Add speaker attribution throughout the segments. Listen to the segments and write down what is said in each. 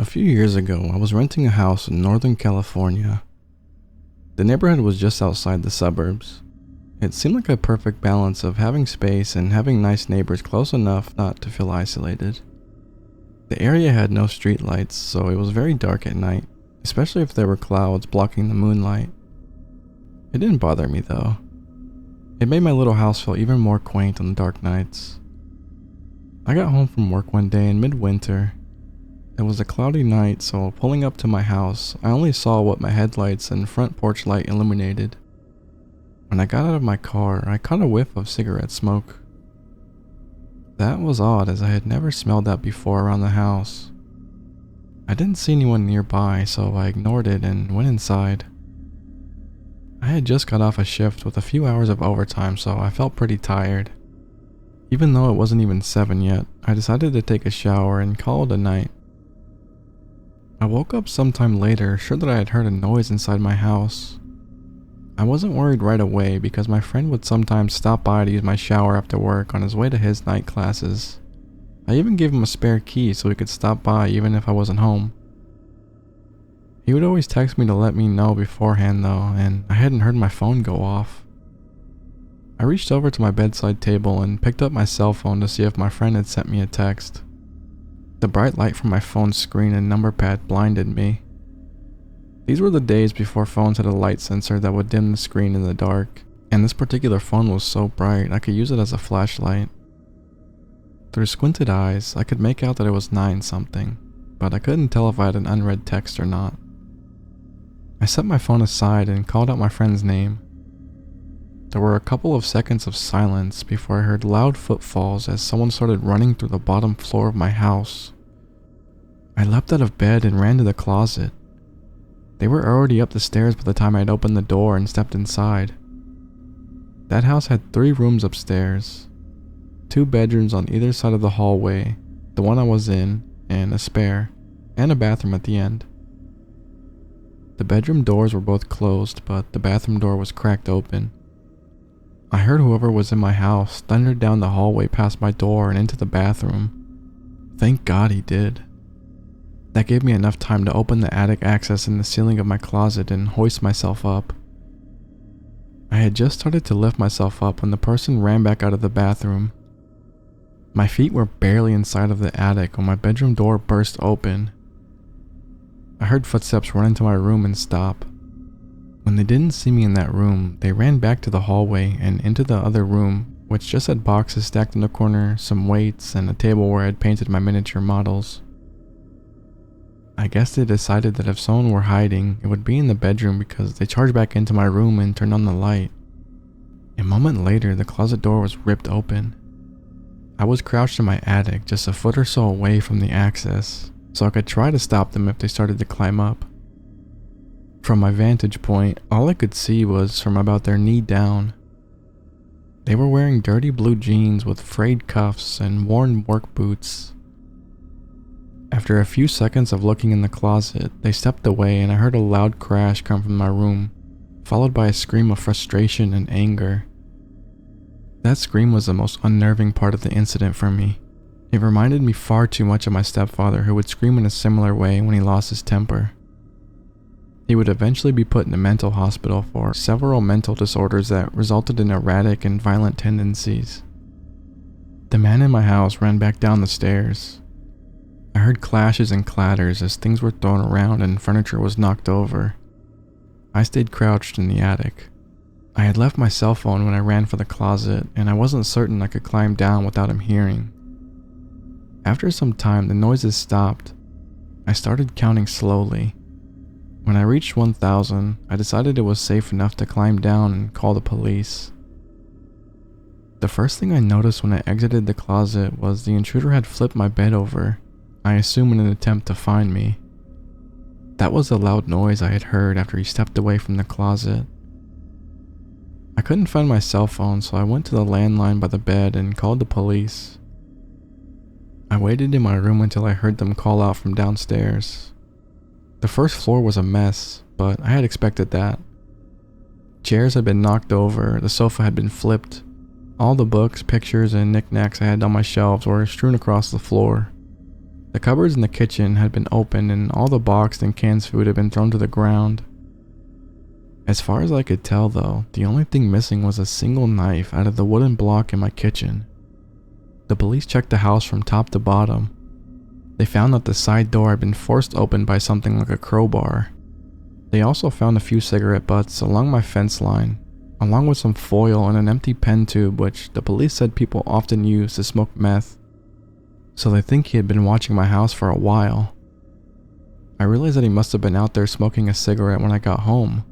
Speaker 1: A few years ago, I was renting a house in Northern California. The neighborhood was just outside the suburbs. It seemed like a perfect balance of having space and having nice neighbors close enough not to feel isolated. The area had no streetlights, so it was very dark at night, especially if there were clouds blocking the moonlight. It didn't bother me though. It made my little house feel even more quaint on dark nights. I got home from work one day in midwinter. It was a cloudy night, so pulling up to my house, I only saw what my headlights and front porch light illuminated. When I got out of my car, I caught a whiff of cigarette smoke. That was odd, as I had never smelled that before around the house. I didn't see anyone nearby, so I ignored it and went inside. I had just got off a shift with a few hours of overtime, so I felt pretty tired. Even though it wasn't even 7 yet, I decided to take a shower and call it a night. I woke up sometime later, sure that I had heard a noise inside my house. I wasn't worried right away because my friend would sometimes stop by to use my shower after work on his way to his night classes. I even gave him a spare key so he could stop by even if I wasn't home. He would always text me to let me know beforehand though, and I hadn't heard my phone go off. I reached over to my bedside table and picked up my cell phone to see if my friend had sent me a text. The bright light from my phone's screen and number pad blinded me. These were the days before phones had a light sensor that would dim the screen in the dark, and this particular phone was so bright I could use it as a flashlight. Through squinted eyes, I could make out that it was 9 something, but I couldn't tell if I had an unread text or not. I set my phone aside and called out my friend's name. There were a couple of seconds of silence before I heard loud footfalls as someone started running through the bottom floor of my house. I leapt out of bed and ran to the closet. They were already up the stairs by the time I had opened the door and stepped inside. That house had 3 rooms upstairs, 2 bedrooms on either side of the hallway, the one I was in, and a spare, and a bathroom at the end. The bedroom doors were both closed, but the bathroom door was cracked open. I heard whoever was in my house thunder down the hallway past my door and into the bathroom. Thank God he did. That gave me enough time to open the attic access in the ceiling of my closet and hoist myself up. I had just started to lift myself up when the person ran back out of the bathroom. My feet were barely inside of the attic when my bedroom door burst open. I heard footsteps run into my room and stop. When they didn't see me in that room, they ran back to the hallway and into the other room, which just had boxes stacked in the corner, some weights, and a table where I had painted my miniature models. I guess they decided that if someone were hiding, it would be in the bedroom because they charged back into my room and turned on the light. A moment later, the closet door was ripped open. I was crouched in my attic just a foot or so away from the access, so I could try to stop them if they started to climb up. From my vantage point, all I could see was from about their knee down. They were wearing dirty blue jeans with frayed cuffs and worn work boots. After a few seconds of looking in the closet, they stepped away and I heard a loud crash come from my room, followed by a scream of frustration and anger. That scream was the most unnerving part of the incident for me. It reminded me far too much of my stepfather, who would scream in a similar way when he lost his temper. He would eventually be put in a mental hospital for several mental disorders that resulted in erratic and violent tendencies. The man in my house ran back down the stairs. I heard clashes and clatters as things were thrown around and furniture was knocked over. I stayed crouched in the attic. I had left my cell phone when I ran for the closet, and I wasn't certain I could climb down without him hearing. After some time, the noises stopped. I started counting slowly. When I reached 1,000, I decided it was safe enough to climb down and call the police. The first thing I noticed when I exited the closet was the intruder had flipped my bed over, I assume in an attempt to find me. That was the loud noise I had heard after he stepped away from the closet. I couldn't find my cell phone, so I went to the landline by the bed and called the police. I waited in my room until I heard them call out from downstairs. The first floor was a mess, but I had expected that. Chairs had been knocked over, the sofa had been flipped. All the books, pictures, and knickknacks I had on my shelves were strewn across the floor. The cupboards in the kitchen had been opened and all the boxed and canned food had been thrown to the ground. As far as I could tell though, the only thing missing was a single knife out of the wooden block in my kitchen. The police checked the house from top to bottom. They found that the side door had been forced open by something like a crowbar. They also found a few cigarette butts along my fence line, along with some foil and an empty pen tube which the police said people often use to smoke meth. So they think he had been watching my house for a while. I realized that he must have been out there smoking a cigarette when I got home.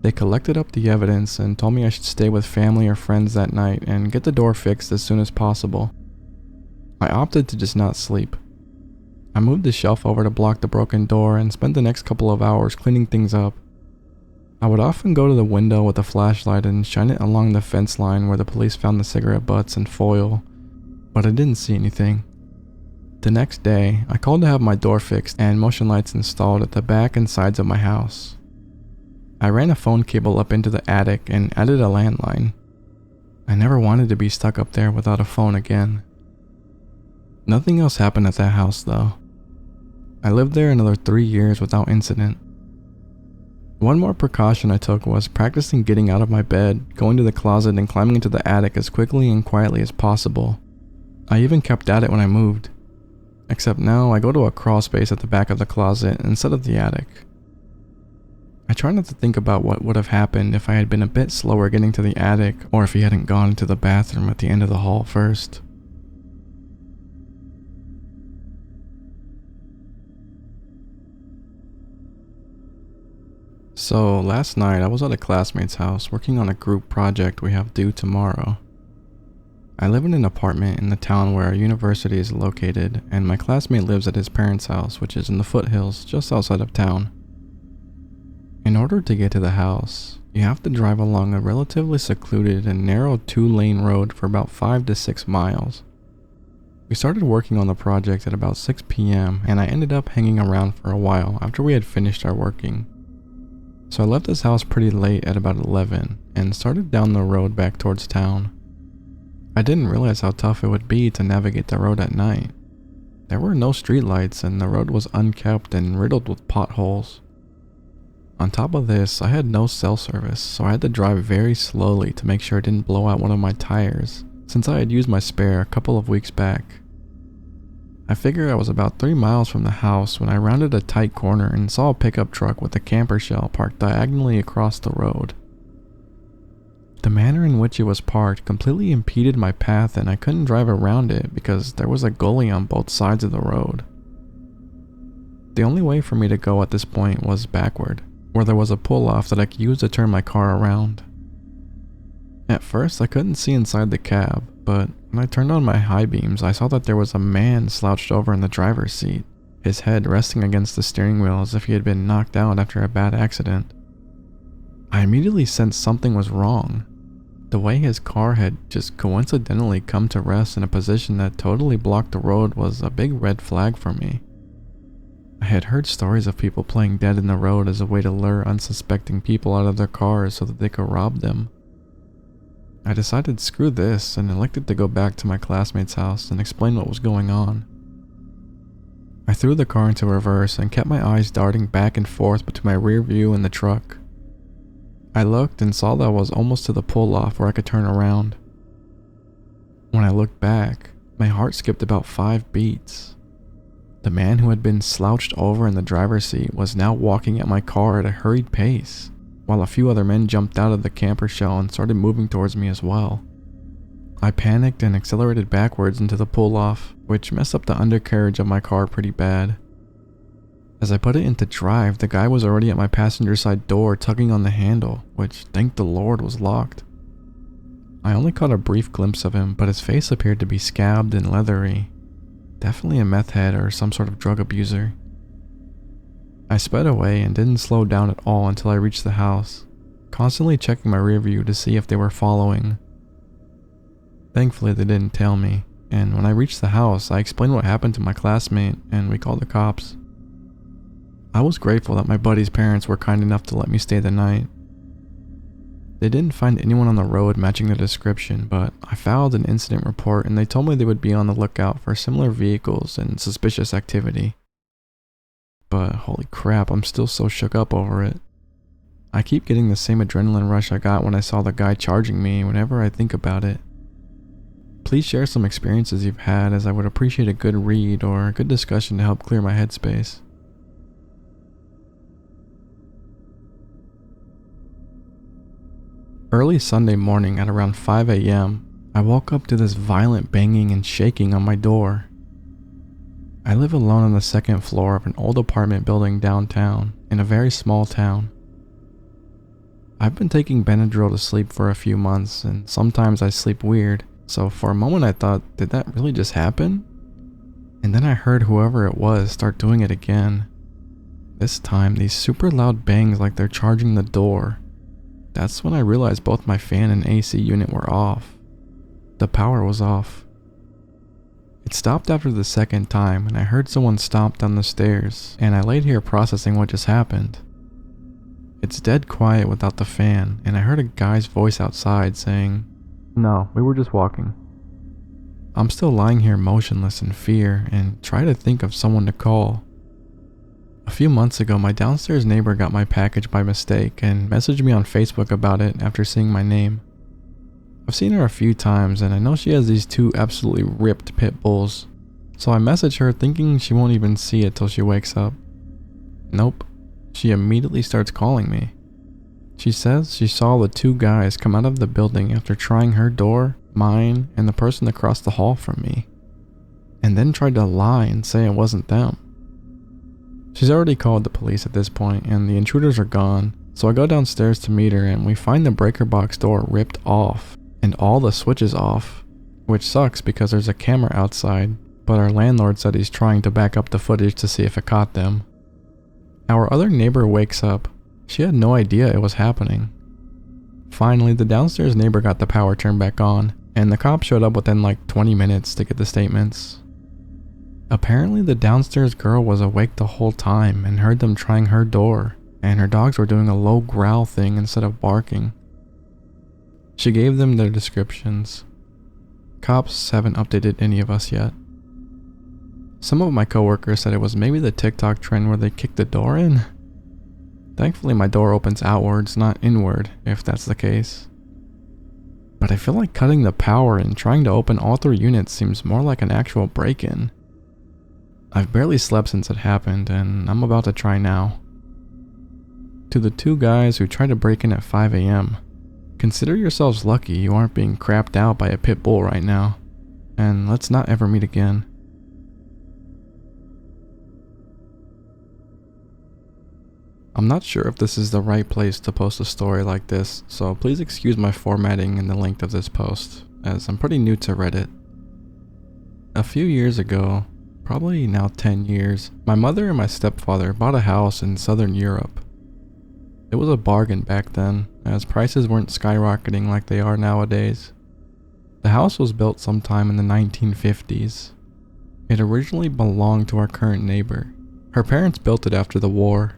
Speaker 1: They collected up the evidence and told me I should stay with family or friends that night and get the door fixed as soon as possible. I opted to just not sleep. I moved the shelf over to block the broken door and spent the next couple of hours cleaning things up. I would often go to the window with a flashlight and shine it along the fence line where the police found the cigarette butts and foil, but I didn't see anything. The next day, I called to have my door fixed and motion lights installed at the back and sides of my house. I ran a phone cable up into the attic and added a landline. I never wanted to be stuck up there without a phone again. Nothing else happened at that house though. I lived there another 3 years without incident. One more precaution I took was practicing getting out of my bed, going to the closet and climbing into the attic as quickly and quietly as possible. I even kept at it when I moved. Except now I go to a crawl space at the back of the closet instead of the attic. I try not to think about what would have happened if I had been a bit slower getting to the attic or if he hadn't gone into the bathroom at the end of the hall first. So last night I was at a classmate's house working on a group project we have due tomorrow. I live in an apartment in the town where our university is located, and my classmate lives at his parents' house, which is in the foothills just outside of town. In order to get to the house, you have to drive along a relatively secluded and narrow 2-lane road for about 5 to 6 miles. We started working on the project at about 6 p.m. and I ended up hanging around for a while after we had finished our working. So I left his house pretty late at about 11 and started down the road back towards town. I didn't realize how tough it would be to navigate the road at night. There were no streetlights and the road was unkept and riddled with potholes. On top of this, I had no cell service, so I had to drive very slowly to make sure I didn't blow out one of my tires, since I had used my spare a couple of weeks back. I figured I was about 3 miles from the house when I rounded a tight corner and saw a pickup truck with a camper shell parked diagonally across the road. The manner in which it was parked completely impeded my path and I couldn't drive around it because there was a gully on both sides of the road. The only way for me to go at this point was backward, where there was a pull-off that I could use to turn my car around. At first I couldn't see inside the cab, but when I turned on my high beams I saw that there was a man slouched over in the driver's seat, his head resting against the steering wheel as if he had been knocked out after a bad accident. I immediately sensed something was wrong. The way his car had just coincidentally come to rest in a position that totally blocked the road was a big red flag for me. I had heard stories of people playing dead in the road as a way to lure unsuspecting people out of their cars so that they could rob them. I decided screw this and elected to go back to my classmate's house and explain what was going on. I threw the car into reverse and kept my eyes darting back and forth between my rear view and the truck. I looked and saw that I was almost to the pull-off where I could turn around. When I looked back, my heart skipped about 5 beats. The man who had been slouched over in the driver's seat was now walking at my car at a hurried pace, while a few other men jumped out of the camper shell and started moving towards me as well. I panicked and accelerated backwards into the pull-off, which messed up the undercarriage of my car pretty bad. As I put it into drive, the guy was already at my passenger side door tugging on the handle, which thank the Lord was locked. I only caught a brief glimpse of him, but his face appeared to be scabbed and leathery. Definitely a meth head or some sort of drug abuser. I sped away and didn't slow down at all until I reached the house, constantly checking my rear view to see if they were following. Thankfully they didn't tail me, and when I reached the house I explained what happened to my classmate and we called the cops. I was grateful that my buddy's parents were kind enough to let me stay the night. They didn't find anyone on the road matching the description, but I filed an incident report and they told me they would be on the lookout for similar vehicles and suspicious activity. But holy crap, I'm still so shook up over it. I keep getting the same adrenaline rush I got when I saw the guy charging me whenever I think about it. Please share some experiences you've had, as I would appreciate a good read or a good discussion to help clear my headspace. Early Sunday morning at around 5 a.m., I woke up to this violent banging and shaking on my door. I live alone on the second floor of an old apartment building downtown in a very small town. I've been taking Benadryl to sleep for a few months, and sometimes I sleep weird, so for a moment I thought, did that really just happen? And then I heard whoever it was start doing it again. This time, these super loud bangs like they're charging the door. That's when I realized both my fan and AC unit were off. The power was off. It stopped after the second time, and I heard someone stomp down the stairs, and I laid here processing what just happened. It's dead quiet without the fan, and I heard a guy's voice outside saying, "No, we were just walking." I'm still lying here motionless in fear and try to think of someone to call. A few months ago, my downstairs neighbor got my package by mistake and messaged me on Facebook about it after seeing my name. I've seen her a few times and I know she has these two absolutely ripped pit bulls, so I message her thinking she won't even see it till she wakes up. Nope. She immediately starts calling me. She says she saw the two guys come out of the building after trying her door, mine, and the person across the hall from me, and then tried to lie and say it wasn't them. She's already called the police at this point, and the intruders are gone, so I go downstairs to meet her and we find the breaker box door ripped off and all the switches off, which sucks because there's a camera outside, but our landlord said he's trying to back up the footage to see if it caught them. Our other neighbor wakes up. She had no idea it was happening. Finally, the downstairs neighbor got the power turned back on, and the cops showed up within like 20 minutes to get the statements. Apparently, the downstairs girl was awake the whole time and heard them trying her door, and her dogs were doing a low growl thing instead of barking. She gave them their descriptions. Cops haven't updated any of us yet. Some of my coworkers said it was maybe the TikTok trend where they kick the door in. Thankfully my door opens outwards, not inward, if that's the case. But I feel like cutting the power and trying to open all 3 units seems more like an actual break-in. I've barely slept since it happened, and I'm about to try now. To the 2 guys who tried to break in at 5 a.m., consider yourselves lucky you aren't being crapped out by a pit bull right now, and let's not ever meet again. I'm not sure if this is the right place to post a story like this, so please excuse my formatting and the length of this post, as I'm pretty new to Reddit. A few years ago, probably now 10 years, my mother and my stepfather bought a house in southern Europe. It was a bargain back then, as prices weren't skyrocketing like they are nowadays. The house was built sometime in the 1950s. It originally belonged to our current neighbor. Her parents built it after the war.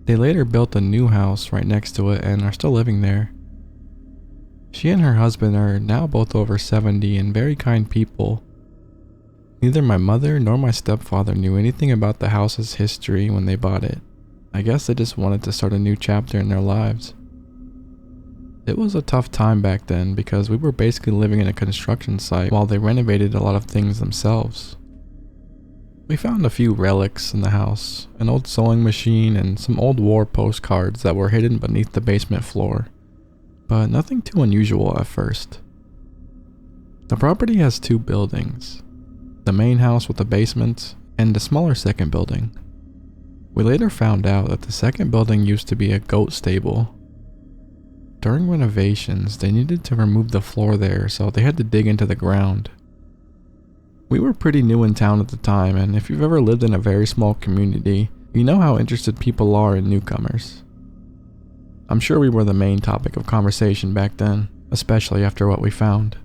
Speaker 1: They later built a new house right next to it and are still living there. She and her husband are now both over 70 and very kind people. Neither my mother nor my stepfather knew anything about the house's history when they bought it. I guess they just wanted to start a new chapter in their lives. It was a tough time back then because we were basically living in a construction site while they renovated a lot of things themselves. We found a few relics in the house, an old sewing machine and some old war postcards that were hidden beneath the basement floor, but nothing too unusual at first. The property has 2 buildings, the main house with a basement and a smaller second building. We later found out that the second building used to be a goat stable. During renovations, they needed to remove the floor there, so they had to dig into the ground. We were pretty new in town at the time, and if you've ever lived in a very small community, you know how interested people are in newcomers. I'm sure we were the main topic of conversation back then, especially after what we found.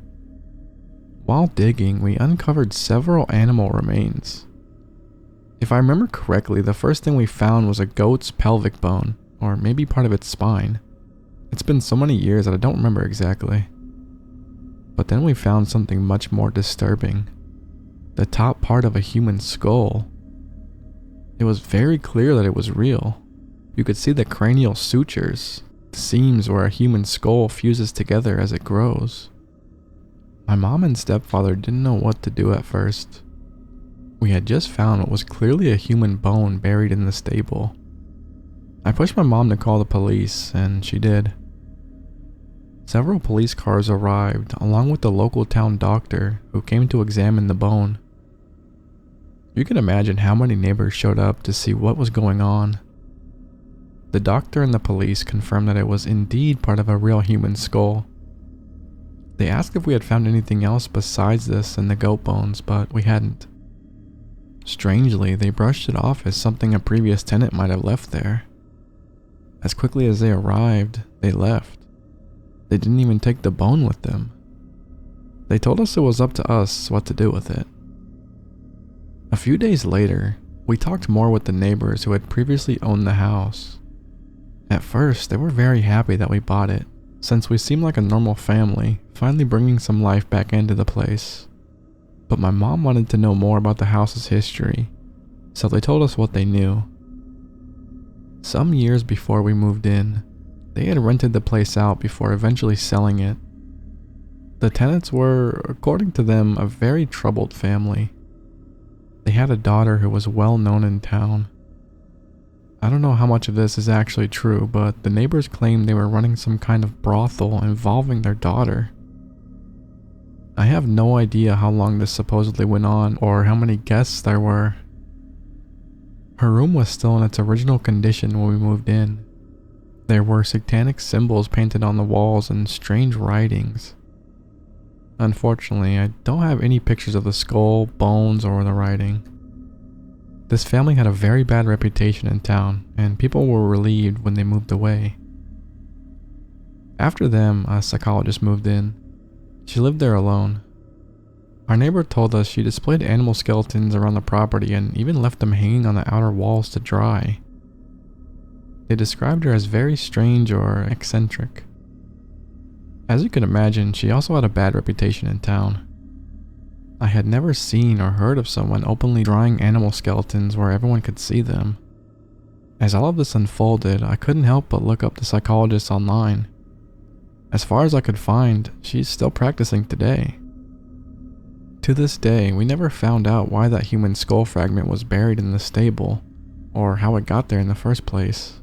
Speaker 1: While digging, we uncovered several animal remains. If I remember correctly, the first thing we found was a goat's pelvic bone, or maybe part of its spine. It's been so many years that I don't remember exactly. But then we found something much more disturbing. The top part of a human skull. It was very clear that it was real. You could see the cranial sutures, the seams where a human skull fuses together as it grows. My mom and stepfather didn't know what to do at first. We had just found what was clearly a human bone buried in the stable. I pushed my mom to call the police, and she did. Several police cars arrived, along with the local town doctor who came to examine the bone. You can imagine how many neighbors showed up to see what was going on. The doctor and the police confirmed that it was indeed part of a real human skull. They asked if we had found anything else besides this and the goat bones, but we hadn't. Strangely, they brushed it off as something a previous tenant might have left there. As quickly as they arrived, they left. They didn't even take the bone with them. They told us it was up to us what to do with it. A few days later, we talked more with the neighbors who had previously owned the house. At first, they were very happy that we bought it, since we seemed like a normal family, finally bringing some life back into the place. But my mom wanted to know more about the house's history, so they told us what they knew. Some years before we moved in, they had rented the place out before eventually selling it. The tenants were, according to them, a very troubled family. They had a daughter who was well known in town. I don't know how much of this is actually true, but the neighbors claimed they were running some kind of brothel involving their daughter. I have no idea how long this supposedly went on or how many guests there were. Her room was still in its original condition when we moved in. There were satanic symbols painted on the walls and strange writings. Unfortunately, I don't have any pictures of the skull, bones, or the writing. This family had a very bad reputation in town, and people were relieved when they moved away. After them, a psychologist moved in. She lived there alone. Our neighbor told us she displayed animal skeletons around the property and even left them hanging on the outer walls to dry. They described her as very strange or eccentric. As you can imagine, she also had a bad reputation in town. I had never seen or heard of someone openly drawing animal skeletons where everyone could see them. As all of this unfolded, I couldn't help but look up the psychologist online. As far as I could find, she's still practicing today. To this day, we never found out why that human skull fragment was buried in the stable, or how it got there in the first place.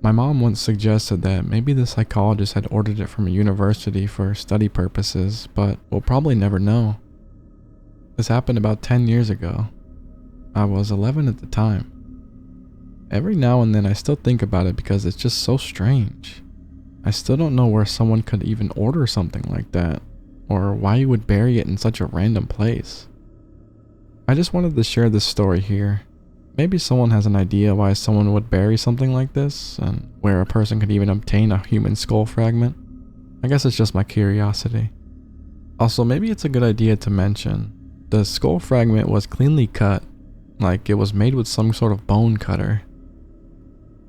Speaker 1: My mom once suggested that maybe the psychologist had ordered it from a university for study purposes, but we'll probably never know. This happened about 10 years ago. I was 11 at the time. Every now and then I still think about it because it's just so strange. I still don't know where someone could even order something like that, or why you would bury it in such a random place. I just wanted to share this story here. Maybe someone has an idea why someone would bury something like this, and where a person could even obtain a human skull fragment. I guess it's just my curiosity. Also, maybe it's a good idea to mention, the skull fragment was cleanly cut, like it was made with some sort of bone cutter.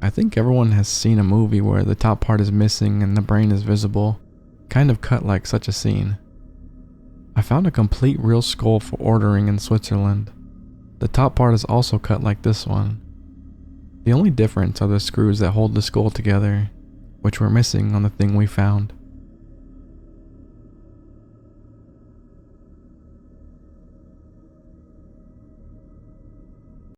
Speaker 1: I think everyone has seen a movie where the top part is missing and the brain is visible, kind of cut like such a scene. I found a complete real skull for ordering in Switzerland. The top part is also cut like this one. The only difference are the screws that hold the skull together, which were missing on the thing we found.